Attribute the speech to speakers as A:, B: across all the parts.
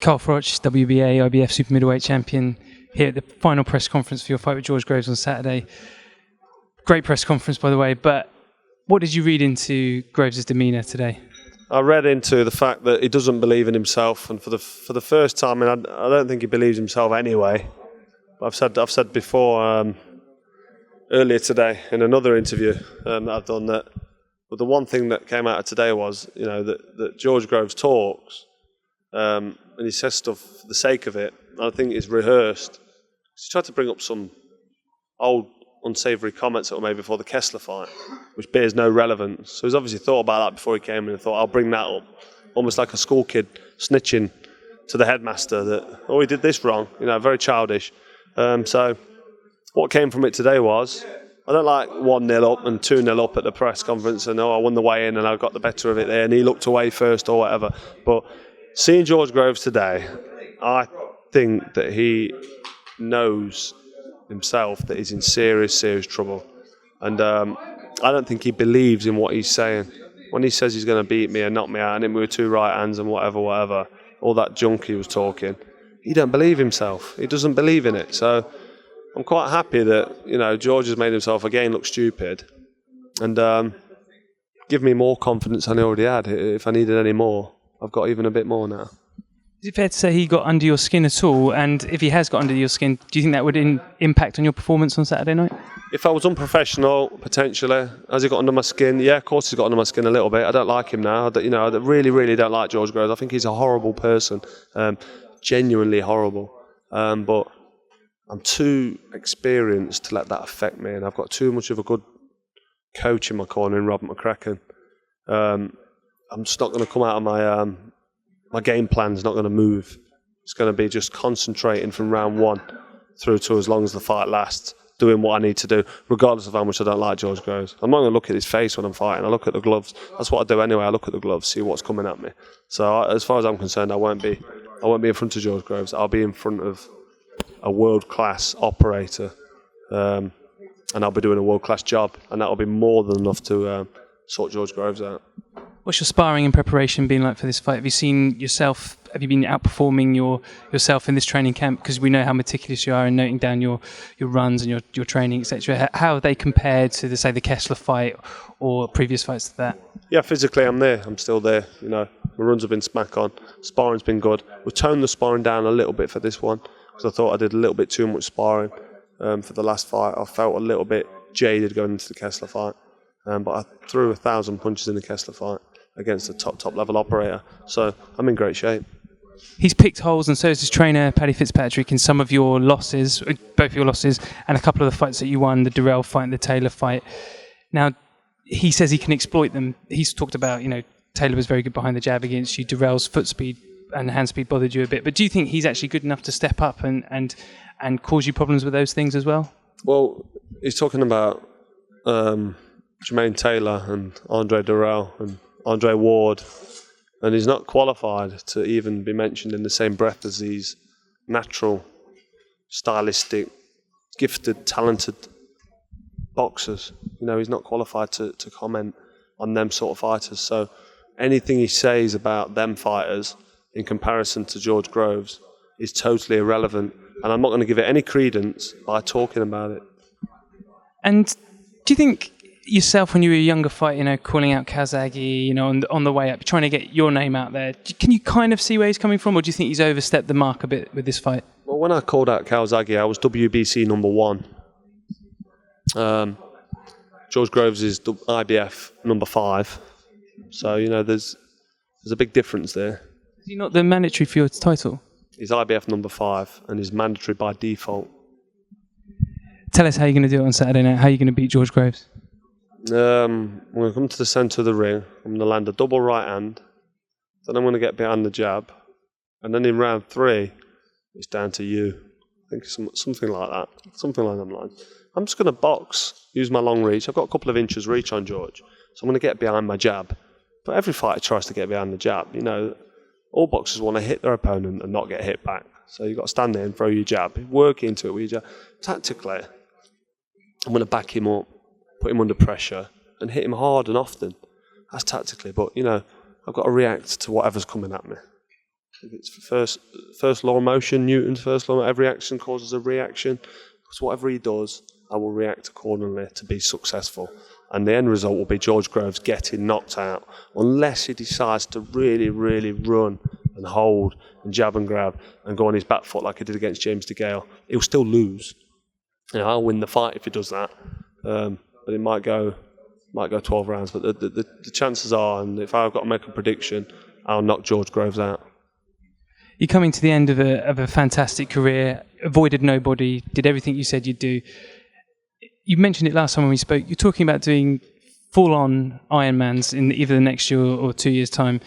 A: Carl Froch, WBA, IBF super middleweight champion, here at the final press conference for your fight with George Groves on Saturday. Great press conference, by the way, but what did you read into Groves' demeanour today?
B: I read into the fact that he doesn't believe in himself, and for the first time, and I don't think he believes himself anyway. I've said before earlier today in another interview that I've done that. But the one thing that came out of today was, that George Groves talks and he says stuff for the sake of it. I think it's rehearsed. He's tried to bring up some old unsavoury comments that were made before the Kessler fight, which bears no relevance. So he's obviously thought about that before he came in and thought, I'll bring that up. Almost like a school kid snitching to the headmaster that, he did this wrong. Very childish. So what came from it today was, I don't like 1-0 up and 2-0 up at the press conference and I won the weigh-in and I got the better of it there and he looked away first or whatever. But seeing George Groves today, I think that he knows himself that he's in serious trouble. And I don't think he believes in what he's saying. When he says he's going to beat me and knock me out and hit me with 2 right hands and whatever, all that junk he was talking, he don't believe himself. He doesn't believe in it. So I'm quite happy that, George has made himself again look stupid and give me more confidence than I already had. If I needed any more, I've got even a bit more now.
A: Is it fair to say he got under your skin at all? And if he has got under your skin, do you think that would impact on your performance on Saturday night?
B: If I was unprofessional, potentially. Has he got under my skin? Yeah, of course he's got under my skin a little bit. I don't like him now. I really don't like George Groves. I think he's a horrible person. Genuinely horrible. But I'm too experienced to let that affect me. And I've got too much of a good coach in my corner in Robert McCracken. I'm just not going to come out of my game plan's not going to move. It's going to be just concentrating from round 1 through to as long as the fight lasts, doing what I need to do, regardless of how much I don't like George Groves. I'm not going to look at his face when I'm fighting. I look at the gloves. That's what I do anyway. I look at the gloves, see what's coming at me. So as far as I'm concerned, I won't be in front of George Groves. I'll be in front of a world-class operator, and I'll be doing a world-class job, and that'll be more than enough to sort George Groves out.
A: What's your sparring and preparation been like for this fight? Have you seen yourself, have you been outperforming yourself in this training camp? Because we know how meticulous you are in noting down your runs and your training, etc. How have they compared to, say, the Kessler fight or previous fights to that? Yeah,
B: physically I'm there. I'm still there. My runs have been smack on. Sparring's been good. We've toned the sparring down a little bit for this one because I thought I did a little bit too much sparring for the last fight. I felt a little bit jaded going into the Kessler fight. But I threw 1,000 punches in the Kessler fight against a top level operator. So I'm in great shape.
A: He's picked holes, and so has his trainer, Paddy Fitzpatrick, in some of your losses, both your losses, and a couple of the fights that you won, the Durrell fight and the Taylor fight. Now, he says he can exploit them. He's talked about, Taylor was very good behind the jab against you. Durrell's foot speed and hand speed bothered you a bit. But do you think he's actually good enough to step up and cause you problems with those things as well?
B: Well, he's talking about Jermaine Taylor and Andre Durrell and Andre Ward, and he's not qualified to even be mentioned in the same breath as these natural, stylistic, gifted, talented boxers. He's not qualified to comment on them sort of fighters. So anything he says about them fighters in comparison to George Groves is totally irrelevant, and I'm not going to give it any credence by talking about it.
A: And do you think yourself, when you were a younger fight, calling out Calzaghe, on the way up, trying to get your name out there, can you kind of see where he's coming from, or do you think he's overstepped the mark a bit with this fight?
B: Well, when I called out Calzaghe, I was WBC number 1. George Groves is IBF number 5. So, there's a big difference there.
A: Is he not the mandatory for your title?
B: He's IBF number 5 and he's mandatory by default.
A: Tell us how you're going to do it on Saturday night. How are you going to beat George Groves?
B: I'm going to come to the centre of the ring. I'm going to land a double right hand. Then I'm going to get behind the jab. And then in round 3, it's down to you. I think something like that. Something along them lines. I'm just going to box, use my long reach. I've got a couple of inches reach on George. So I'm going to get behind my jab. But every fighter tries to get behind the jab. All boxers want to hit their opponent and not get hit back. So you've got to stand there and throw your jab. Work into it with your jab. Tactically, I'm going to back him up, put him under pressure, and hit him hard and often. That's tactically, but I've got to react to whatever's coming at me. it's first law of motion, Newton's first law. Every action causes a reaction. So whatever he does, I will react accordingly to be successful. And the end result will be George Groves getting knocked out, unless he decides to really, really run and hold and jab and grab and go on his back foot like he did against James DeGale. He'll still lose. I'll win the fight if he does that, but it might go 12 rounds. But the chances are, and if I've got to make a prediction, I'll knock George Groves out.
A: You're coming to the end of a fantastic career, avoided nobody, did everything you said you'd do. You mentioned it last time when we spoke. You're talking about doing full-on Ironmans in either the next year or 2 years' time.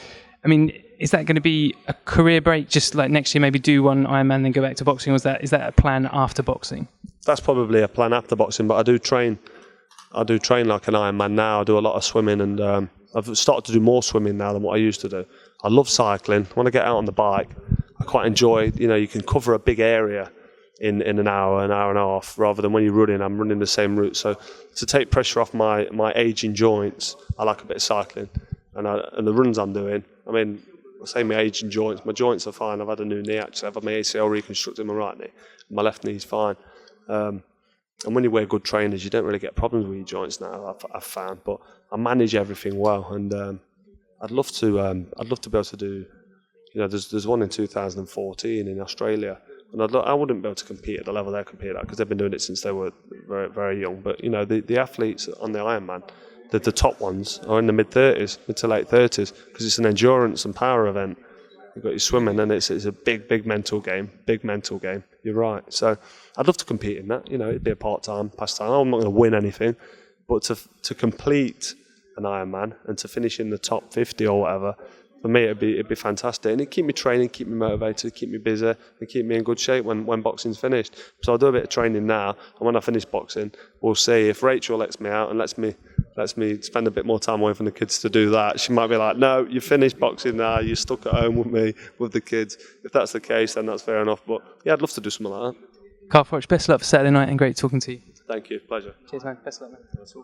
A: I mean, is that going to be a career break, just like next year maybe do one Ironman then go back to boxing, or is that a plan after boxing? That's
B: probably a plan after boxing, but I do train like an Ironman now. I do a lot of swimming, and I've started to do more swimming now than what I used to do. I love cycling. When I get out on the bike, I quite enjoy, you can cover a big area in an hour and a half, rather than when you're running, I'm running the same route. So to take pressure off my aging joints, I like a bit of cycling. And the runs I'm doing, I mean, I say my aging joints, my joints are fine. I've had a new knee actually. I've had my ACL reconstructed in my right knee. My left knee's fine. And when you wear good trainers, you don't really get problems with your joints now, I've found. But I manage everything well, and I'd love to be able to do. There's one in 2014 in Australia, and I wouldn't be able to compete at the level they're competing at because they've been doing it since they were very, very young. But the athletes on the Ironman, the top ones are in the mid to late 30s, because it's an endurance and power event. You've got your swimming, and it's a big mental game. You're right. So I'd love to compete in that. It'd be a part-time pastime. I'm not going to win anything, but to complete an Ironman and to finish in the top 50 or whatever, for me it'd be fantastic, and it'd keep me training, keep me motivated, keep me busy, and keep me in good shape when boxing's finished. So I'll do a bit of training now, and when I finish boxing, we'll see if Rachel lets me out and lets me spend a bit more time away from the kids to do that. She might be like, no, you finished boxing now, you're stuck at home with me, with the kids. If that's the case, then that's fair enough. But yeah, I'd love to do something like that.
A: Carl Froch, best of luck for Saturday night, and great talking to you.
B: Thank you, pleasure.
A: Cheers, man. Best of luck, man.